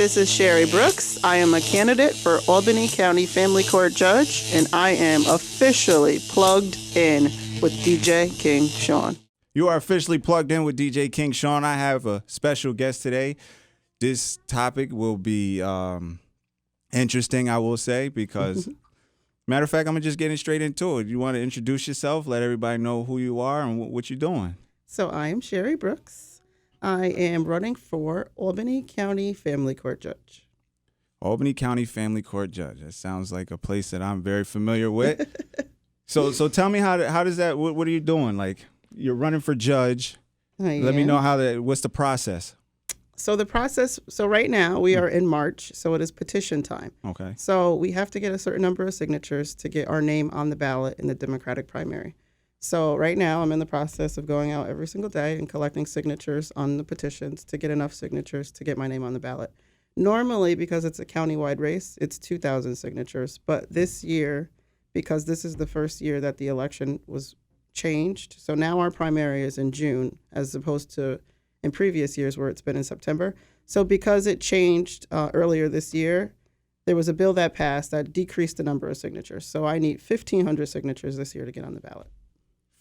This is Sherri Brooks. I am a candidate for Albany County Family Court Judge, and I am officially plugged in with DJ King Sean. You are officially plugged in with DJ King Sean. I have a special guest today. This topic will be interesting, I will say, because, matter of fact, I'm just getting straight into it. You want to introduce yourself, let everybody know who you are and what you're doing. So I am Sherri Brooks. I am running for Albany County Family Court Judge. Albany County Family Court Judge. That sounds like a place that I'm very familiar with. So tell me how does that? What are you doing? Like, you're running for judge. Let me know what's the process. So the process. So right now we are in March. So it is petition time. Okay. So we have to get a certain number of signatures to get our name on the ballot in the Democratic primary. So right now I'm in the process of going out every single day and collecting signatures on the petitions to get enough signatures to get my name on the ballot. Normally, because it's a countywide race, it's 2,000 signatures. But this year, because this is the first year that the election was changed, so now our primary is in June as opposed to in previous years where it's been in September. So because it changed earlier this year, there was a bill that passed that decreased the number of signatures. So I need 1,500 signatures this year to get on the ballot.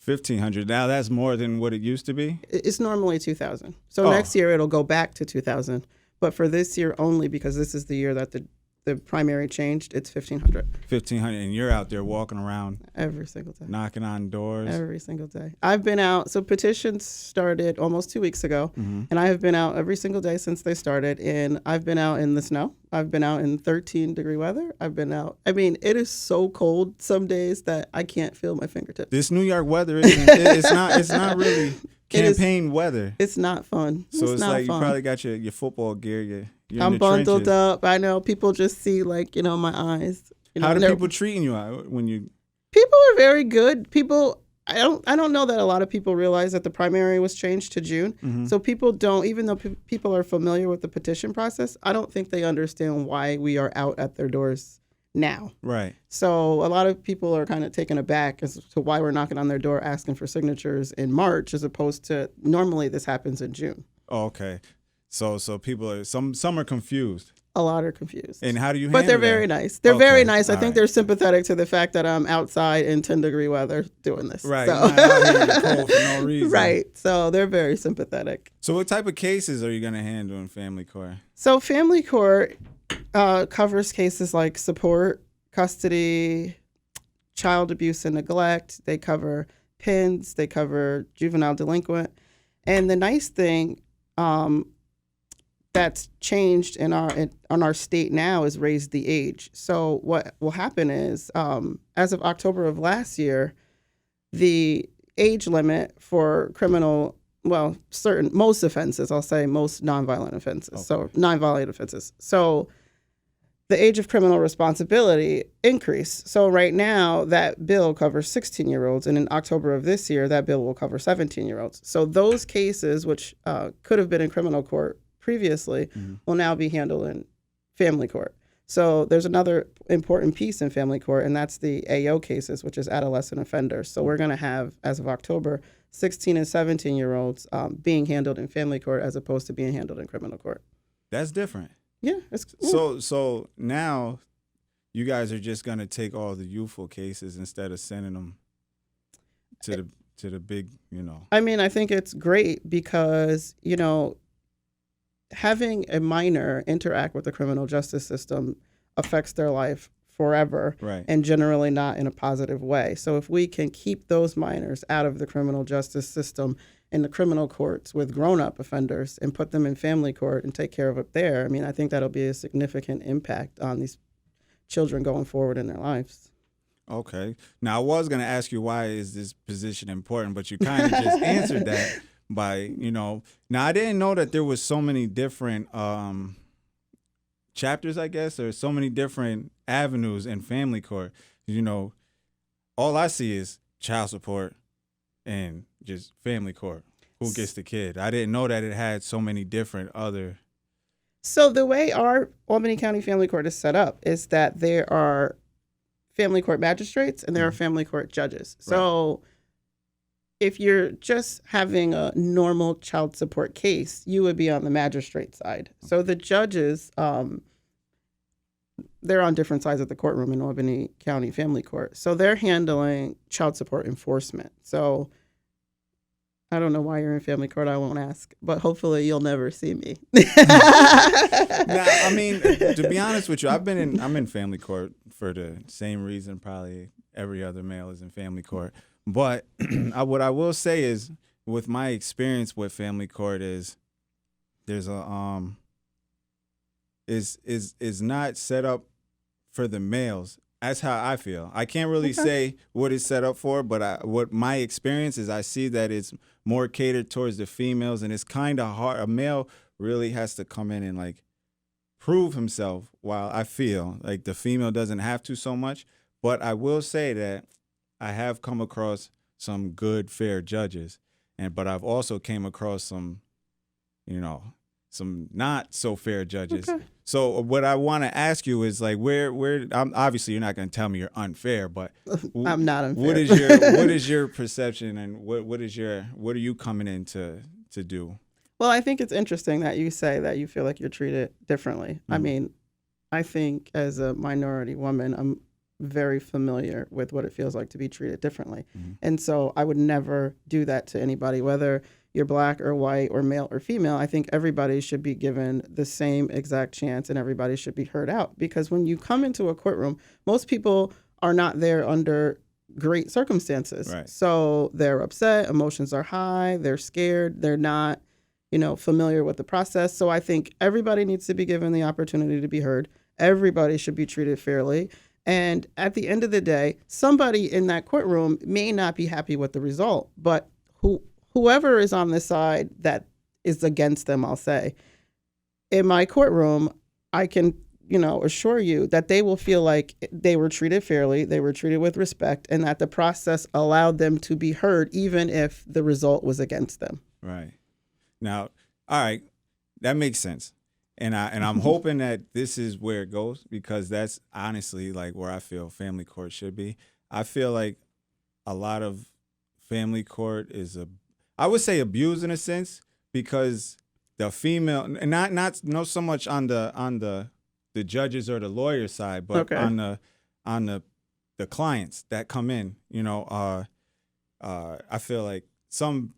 1,500. Now that's more than what it used to be? It's normally 2,000. So next year it'll go back to 2,000. But for this year only, because this is the year that the primary changed, it's 1,500. 1,500, and you're out there walking around every single day, knocking on doors every single day. I've been out. So petitions started almost 2 weeks ago, and I have been out every single day since they started. And I've been out in the snow. I've been out in 13-degree weather. I've been out. I mean, it is so cold some days that I can't feel my fingertips. This New York weather it's not really campaign weather. It's not fun. So it's not like fun. You probably got your football gear. You're I'm in the bundled trenches. up. I know people just see my eyes. How do people treating you when you? People are very good. I don't know that a lot of people realize that the primary was changed to June. So people don't, even though people are familiar with the petition process, I don't think they understand why we are out at their doors now. Right. So a lot of people are kind of taken aback as to why we're knocking on their door asking for signatures in March as opposed to normally this happens in June. Oh, okay. So people are some are confused. A lot are confused. And how do you But they're very nice. They're very nice. I think they're sympathetic to the fact that I'm outside in 10-degree weather doing this. Right. So. Not out here in the cold for no reason. Right. So they're very sympathetic. So what type of cases are you going to handle in family court? So family court covers cases like support, custody, child abuse and neglect. They cover PINs. They cover juvenile delinquent. And the nice thing that's changed on our state now is raise the age. So what will happen is, as of October of last year, the age limit for criminal, most offenses, I'll say most nonviolent offenses, so nonviolent offenses. So the age of criminal responsibility increased. So right now that bill covers 16-year-olds, and in October of this year, that bill will cover 17-year-olds. So those cases, which could have been in criminal court previously, will now be handled in family court. So there's another important piece in family court, and that's the AO cases, which is adolescent offenders. So we're going to have, as of October, 16 and 17-year-olds being handled in family court as opposed to being handled in criminal court. That's different. Yeah. So now you guys are just going to take all the youthful cases instead of sending them to the big, I mean, I think it's great because, having a minor interact with the criminal justice system affects their life forever, right, and generally not in a positive way. So if we can keep those minors out of the criminal justice system in the criminal courts with grown-up offenders and put them in family court and take care of it there, I mean, I think that'll be a significant impact on these children going forward in their lives. Okay. Now, I was going to ask you why is this position important, but you kind of just answered that. Now I didn't know that there was so many different chapters, I guess, or so many different avenues in family court. All I see is child support and just family court. Who gets the kid? I didn't know that it had so many different other. So the way our Albany County Family Court is set up is that there are family court magistrates and there are family court judges. So if you're just having a normal child support case, you would be on the magistrate side. So the judges, they're on different sides of the courtroom in Albany County Family Court. So they're handling child support enforcement. So I don't know why you're in family court. I won't ask, but hopefully you'll never see me. Now, I mean, to be honest with you, I'm in family court for the same reason probably every other male is in family court. But what I will say is, with my experience with family court, is there's a is not set up for the males. That's how I feel. I can't really say what it's set up for, but what my experience is, I see that it's more catered towards the females, and it's kind of hard. A male really has to come in and like prove himself, while I feel like the female doesn't have to so much. But I will say that I have come across some good, fair judges, but I've also came across some, some not so fair judges. Okay. So what I want to ask you is like, where obviously you're not going to tell me you're unfair, but I'm not unfair. what is your perception, and what are you coming in to do? Well, I think it's interesting that you say that you feel like you're treated differently. I mean, I think as a minority woman, I'm very familiar with what it feels like to be treated differently. And so I would never do that to anybody, whether you're black or white or male or female. I think everybody should be given the same exact chance, and everybody should be heard out. Because when you come into a courtroom, most people are not there under great circumstances. Right. So they're upset, emotions are high, they're scared, they're not, familiar with the process. So I think everybody needs to be given the opportunity to be heard. Everybody should be treated fairly. And at the end of the day, somebody in that courtroom may not be happy with the result, but whoever is on the side that is against them, I'll say, in my courtroom, I can, assure you that they will feel like they were treated fairly, they were treated with respect, and that the process allowed them to be heard, even if the result was against them. Right. Now, all right, that makes sense. And I'm hoping that this is where it goes, because that's honestly like where I feel family court should be. I feel like a lot of family court is I would say abused in a sense, because the female, and not so much on the judges or the lawyer side, but on the clients that come in. I feel like some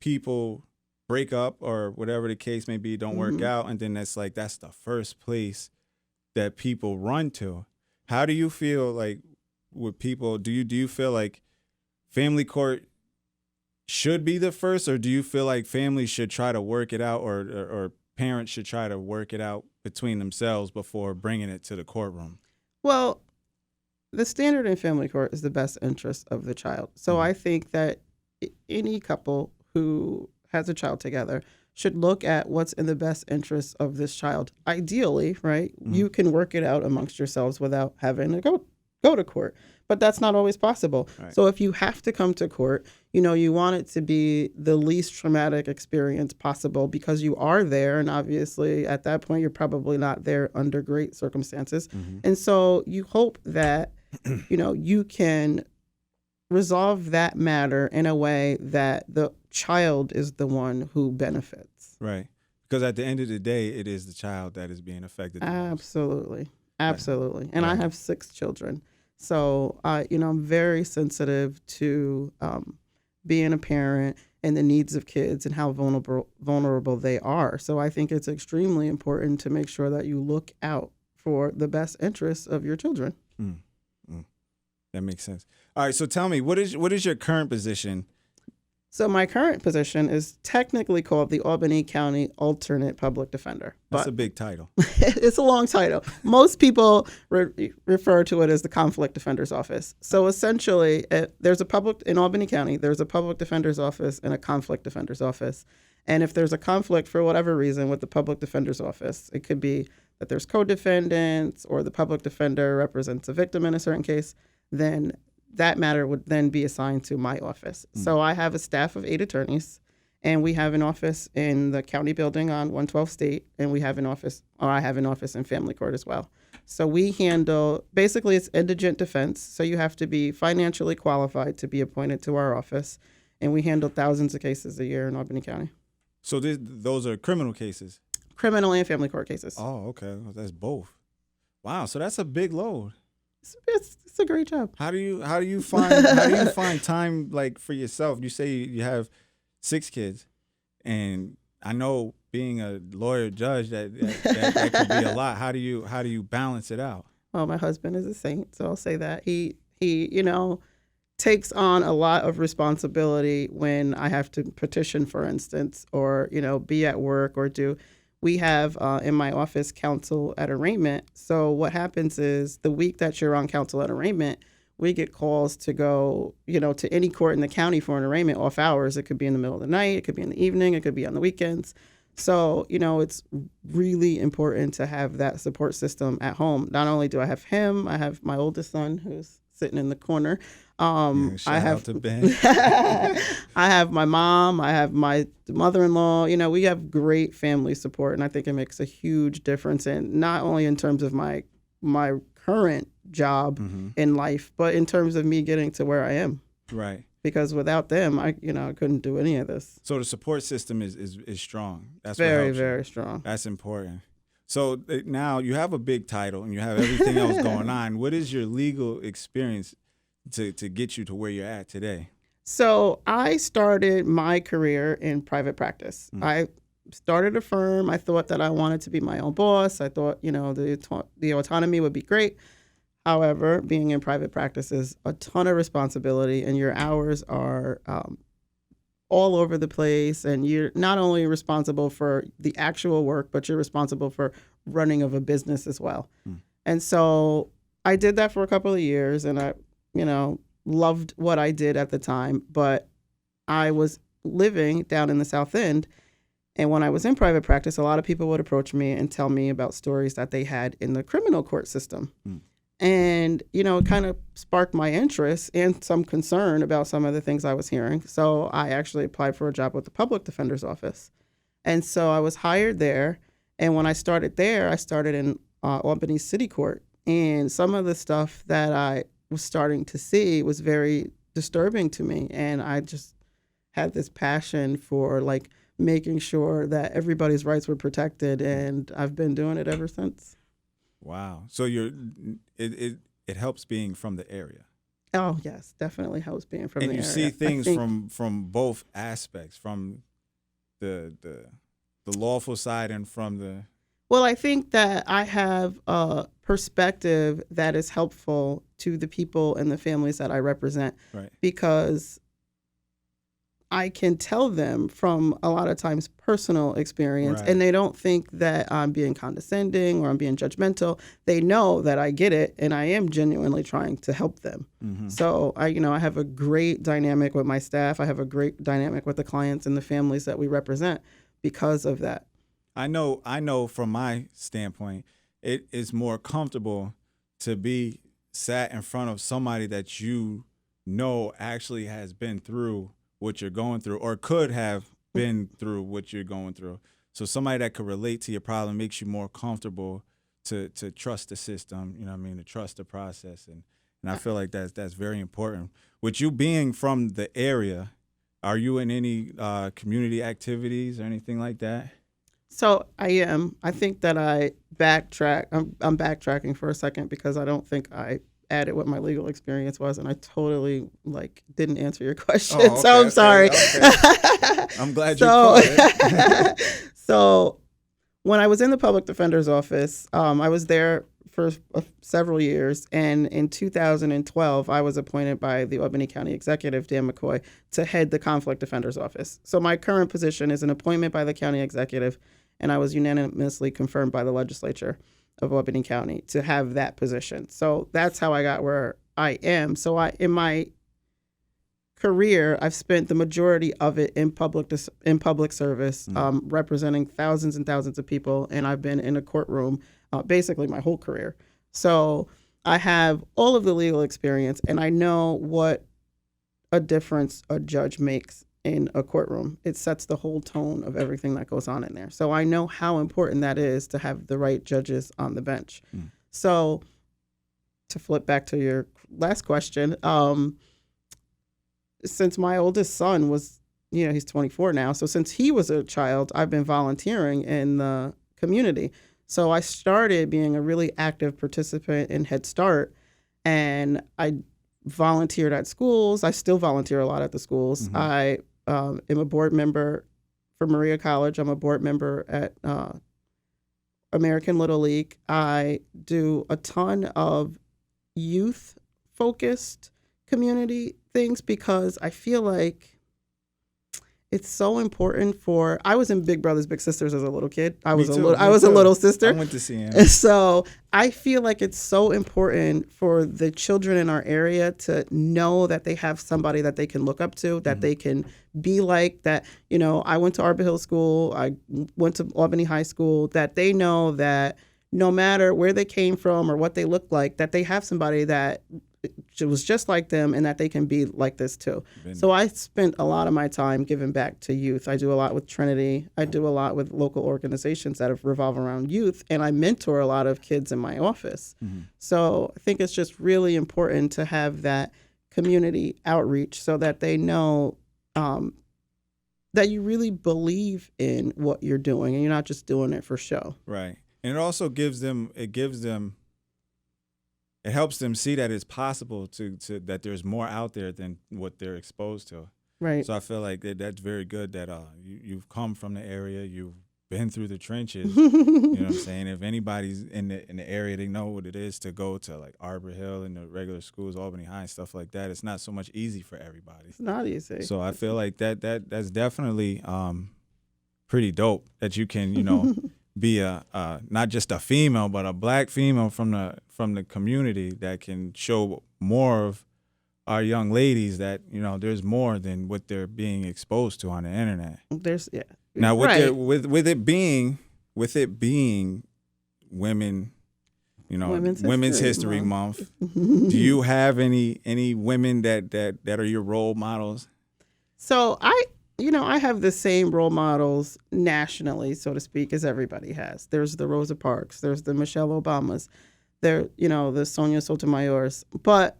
people break up or whatever the case may be, don't work out, and then that's the first place that people run to. How do you feel like with people? Do you feel like family court should be the first, or do you feel like families should try to work it out, or parents should try to work it out between themselves before bringing it to the courtroom? Well, the standard in family court is the best interest of the child. So I think that any couple who has a child together should look at what's in the best interest of this child. Ideally, right, you can work it out amongst yourselves without having to go to court. But that's not always possible. Right. So if you have to come to court, you want it to be the least traumatic experience possible, because you are there. And obviously at that point, you're probably not there under great circumstances. And so you hope that, you can resolve that matter in a way that the child is the one who benefits. Right. Because at the end of the day, it is the child that is being affected. Absolutely. Absolutely. And I have 6 children. So, I'm very sensitive to being a parent and the needs of kids and how vulnerable they are. So I think it's extremely important to make sure that you look out for the best interests of your children. That makes sense. All right, so tell me, what is your current position? So my current position is technically called the Albany County Alternate Public Defender. That's a big title. It's a long title. Most people refer to it as the Conflict Defender's Office. So essentially, in Albany County, there's a Public Defender's Office and a Conflict Defender's Office. And if there's a conflict for whatever reason with the Public Defender's Office, it could be that there's co-defendants or the public defender represents a victim in a certain case, then that matter would then be assigned to my office. So I have a staff of 8 attorneys, and we have an office in the county building on 112 State, and I have an office in family court as well. So we handle, basically it's indigent defense, so you have to be financially qualified to be appointed to our office. and we handle thousands of cases a year in Albany County. So those are criminal cases? Criminal and family court cases. Oh, okay. Well, that's both. Wow. So that's a big load. It's a great job. How do you find time like for yourself? You say you have 6 kids, and I know being a lawyer judge that could be a lot. How do you balance it out? Well, my husband is a saint, so I'll say that he takes on a lot of responsibility when I have to petition, for instance, or be at work or do. We have in my office counsel at arraignment. So what happens is the week that you're on counsel at arraignment, we get calls to go, to any court in the county for an arraignment off hours. It could be in the middle of the night, it could be in the evening, it could be on the weekends. So, it's really important to have that support system at home. Not only do I have him, I have my oldest son who's sitting in the corner. Shout out to Ben. I have my mom. I have my mother-in-law. We have great family support, and I think it makes a huge difference. And not only in terms of my current job in life, but in terms of me getting to where I am. Right. Because without them, I couldn't do any of this. So the support system is strong. That's very, what helps very you. strong. That's important. So now you have a big title and you have everything else going on. What is your legal experience to get you to where you're at today? So I started my career in private practice. I started a firm. I thought that I wanted to be my own boss. I thought, the autonomy would be great. However, being in private practice is a ton of responsibility, and your hours are all over the place. And you're not only responsible for the actual work, but you're responsible for running of a business as well. And so I did that for a couple of years, and I, loved what I did at the time. But I was living down in the South End. And when I was in private practice, a lot of people would approach me and tell me about stories that they had in the criminal court system. And, it kind of sparked my interest and some concern about some of the things I was hearing. So I actually applied for a job with the public defender's office. And so I was hired there. And when I started there, I started in Albany City Court. And some of the stuff that I was starting to see was very disturbing to me. And I just had this passion for making sure that everybody's rights were protected. And I've been doing it ever since. Wow. So it helps being from the area. Oh, yes, definitely helps being from the area. And you see things from both aspects, from the lawful side and from the... Well, I think that I have a perspective that is helpful to the people and the families that I represent. Right. Because I can tell them from a lot of times personal experience, Right. and they don't think that I'm being condescending or I'm being judgmental. They know that I get it, and I am genuinely trying to help them. So I have a great dynamic with my staff. I have a great dynamic with the clients and the families that we represent because of that. I know from my standpoint, it is more comfortable to be sat in front of somebody that actually has been through what you're going through or could have been through what you're going through. So somebody that could relate to your problem makes you more comfortable to trust the system, to trust the process. And I feel like that's very important. With you being from the area, are you in any community activities or anything like that? So I am. I think that I backtrack. I'm backtracking for a second because I don't think I added what my legal experience was, and I totally didn't answer your question. Oh, okay, so I'm sorry. Okay. I'm glad you caught it. So when I was in the public defender's office, I was there for several years, and in 2012, I was appointed by the Albany County Executive, Dan McCoy, to head the conflict defender's office. So my current position is an appointment by the county executive, and I was unanimously confirmed by the legislature of Albany County to have that position. So that's how I got where I am. So in my career, I've spent the majority of it in public service, representing thousands and thousands of people, and I've been in a courtroom basically my whole career. So I have all of the legal experience, and I know what a difference a judge makes in a courtroom. It sets the whole tone of everything that goes on in there. So I know how important that is to have the right judges on the bench. So to flip back to your last question, since my oldest son was, he's 24 now. So since he was a child, I've been volunteering in the community. So I started being a really active participant in Head Start, and I volunteered at schools. I still volunteer a lot at the schools. Mm-hmm. I am a board member for Maria College. I'm a board member at American Little League. I do a ton of youth-focused community things because I feel like it's so important I was in Big Brothers Big Sisters as a little kid. I was a little sister. I went to see him. And so I feel like it's so important for the children in our area to know that they have somebody that they can look up to, that they can be like, that, I went to Arbor Hill School, I went to Albany High School, that they know that no matter where they came from or what they look like, that they have somebody that was just like them and that they can be like this too. So I spent a lot of my time giving back to youth. I do a lot with Trinity. I do a lot with local organizations that revolve around youth, and I mentor a lot of kids in my office. Mm-hmm. So I think it's just really important to have that community outreach so that they know that you really believe in what you're doing and you're not just doing it for show. Right. And it also it helps them see that it's possible to that there's more out there than what they're exposed to. Right. So I feel like that's very good that you've come from the area, you've been through the trenches. You know what I'm saying? If anybody's in the area, they know what it is to go to like Arbor Hill and the regular schools, Albany High and stuff like that. It's not so much easy for everybody. It's not easy. So I feel like that's definitely pretty dope that you can, be a not just a female, but a black female from the community that can show more of our young ladies that there's more than what they're being exposed to on the internet. Now with it being women, Women's History Month. Do you have any women that are your role models? So I have the same role models nationally, so to speak, as everybody has. There's the Rosa Parks, there's the Michelle Obamas, the Sonia Sotomayors. But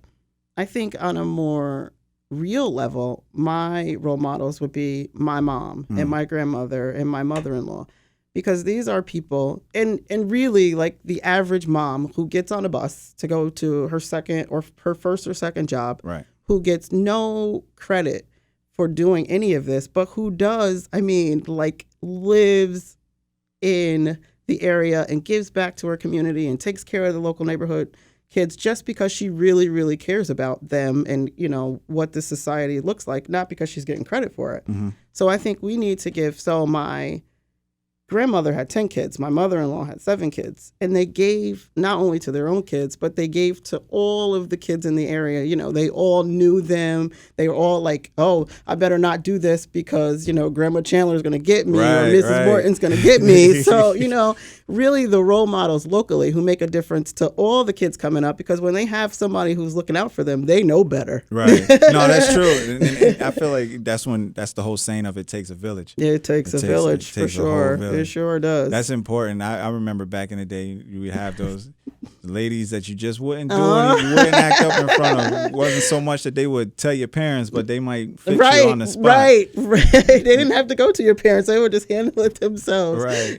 I think on a more real level, my role models would be my mom and my grandmother and my mother-in-law, because these are people, and really like the average mom who gets on a bus to go to her second or her first or second job, right, who gets no credit for doing any of this, but who does, lives in the area and gives back to her community and takes care of the local neighborhood kids just because she really, really cares about them and, what this society looks like, not because she's getting credit for it. Mm-hmm. So I think we need to my grandmother had 10 kids. My mother-in-law had 7 kids. And they gave not only to their own kids, but they gave to all of the kids in the area. They all knew them. They were all like, oh, I better not do this because, Grandma Chandler's going to get me, or Mrs. Morton's going to get me. So, really the role models locally who make a difference to all the kids coming up, because when they have somebody who's looking out for them, they know better. Right. No, that's true. And I feel like that's the whole saying of it takes a village. Yeah, it takes a village for sure. It sure does. That's important. I remember back in the day, you would have those ladies that you just wouldn't do anything, you wouldn't act up in front of. It wasn't so much that they would tell your parents, but they might fix you on the spot. Right. They didn't have to go to your parents. They would just handle it themselves. Right.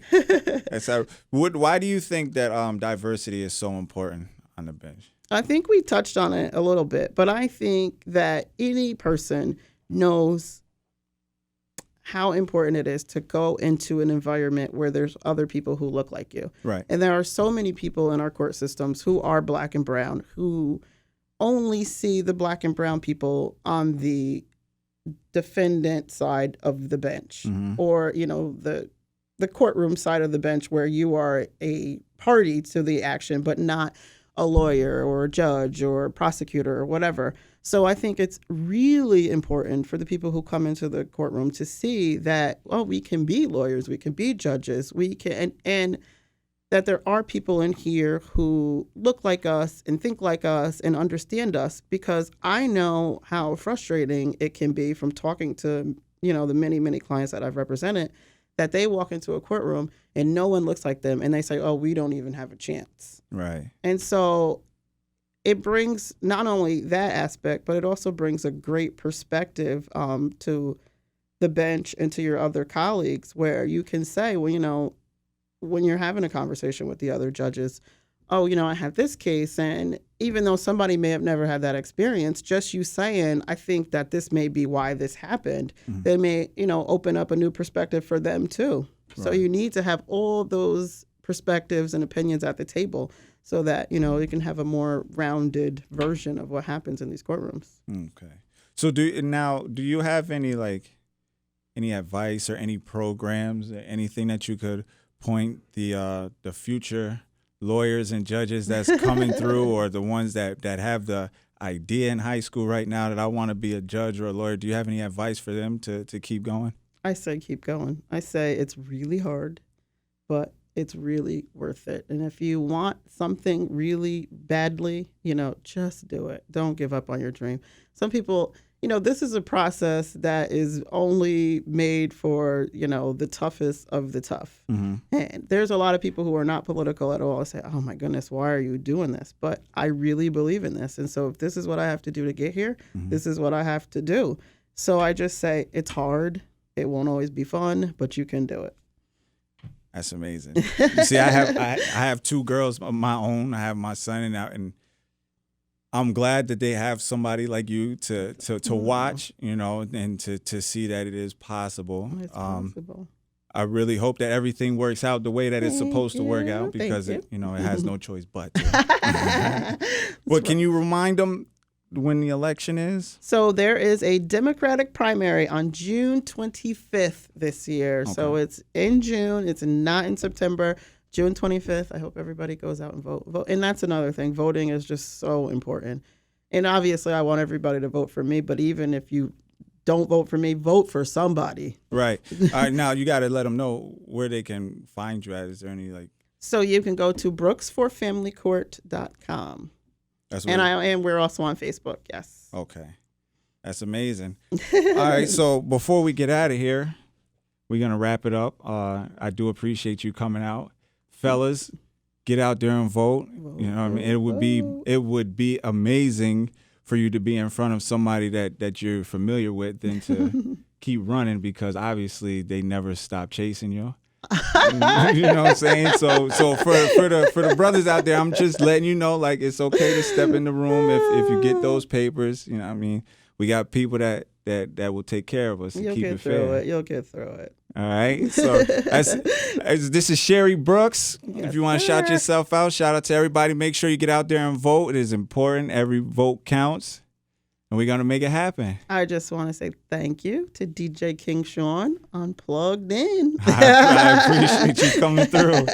Why do you think that diversity is so important on the bench? I think we touched on it a little bit, but I think that any person knows how important it is to go into an environment where there's other people who look like you. Right. And there are so many people in our court systems who are black and brown who only see the black and brown people on the defendant side of the bench, mm-hmm. or, the courtroom side of the bench where you are a party to the action, but not a lawyer or a judge or a prosecutor or whatever. So I think it's really important for the people who come into the courtroom to see that, we can be lawyers, we can be judges, we can, and that there are people in here who look like us and think like us and understand us, because I know how frustrating it can be from talking to, the many, many clients that I've represented, that they walk into a courtroom and no one looks like them and they say, we don't even have a chance. Right. And so it brings not only that aspect, but it also brings a great perspective to the bench and to your other colleagues, where you can say, well, when you're having a conversation with the other judges, oh, I have this case. And even though somebody may have never had that experience, just you saying, I think that this may be why this happened, they may, open up a new perspective for them too. Right. So you need to have all those perspectives and opinions at the table so that, you can have a more rounded version of what happens in these courtrooms. Okay. So do you have any advice or any programs or anything that you could point the future lawyers and judges that's coming through, or the ones that have the idea in high school right now that I want to be a judge or a lawyer? Do you have any advice for them to keep going? I say keep going. I say it's really hard, but it's really worth it. And if you want something really badly, just do it. Don't give up on your dream. Some people, this is a process that is only made for, the toughest of the tough. Mm-hmm. And there's a lot of people who are not political at all and say, oh my goodness, why are you doing this? But I really believe in this. And so if this is what I have to do to get here, this is what I have to do. So I just say it's hard. It won't always be fun, but you can do it. That's amazing. You see, I have two girls of my own. I have my son, and I'm glad that they have somebody like you to watch, and to see that it is possible. It's possible. I really hope that everything works out the way that it's supposed to work out, because it has no choice but to. But can you remind them when the election is? So there is a Democratic primary on June 25th this year. Okay. So it's in June. It's not in September. June 25th. I hope everybody goes out and vote. And that's another thing. Voting is just so important. And obviously, I want everybody to vote for me. But even if you don't vote for me, vote for somebody. Right. All right. Now, you got to let them know where they can find you at. Is there any So you can go to brooksforfamilycourt.com. And we're also on Facebook, yes. Okay. That's amazing. All right, so before we get out of here, we're going to wrap it up. I do appreciate you coming out. Fellas, get out there and vote. You know what I mean? It would be amazing for you to be in front of somebody that you're familiar with than to keep running, because obviously they never stop chasing you. You know what I'm saying? So for the brothers out there, I'm just letting you know, it's okay to step in the room if you get those papers. You know what I mean? We got people that will take care of us and keep it fair. You'll get through it. All right. So this is Sherri Brooks. Yes, if you want to shout yourself out, shout out to everybody. Make sure you get out there and vote. It is important. Every vote counts. And we're going to make it happen. I just want to say thank you to DJ King Sean on Plugged In. I appreciate you coming through.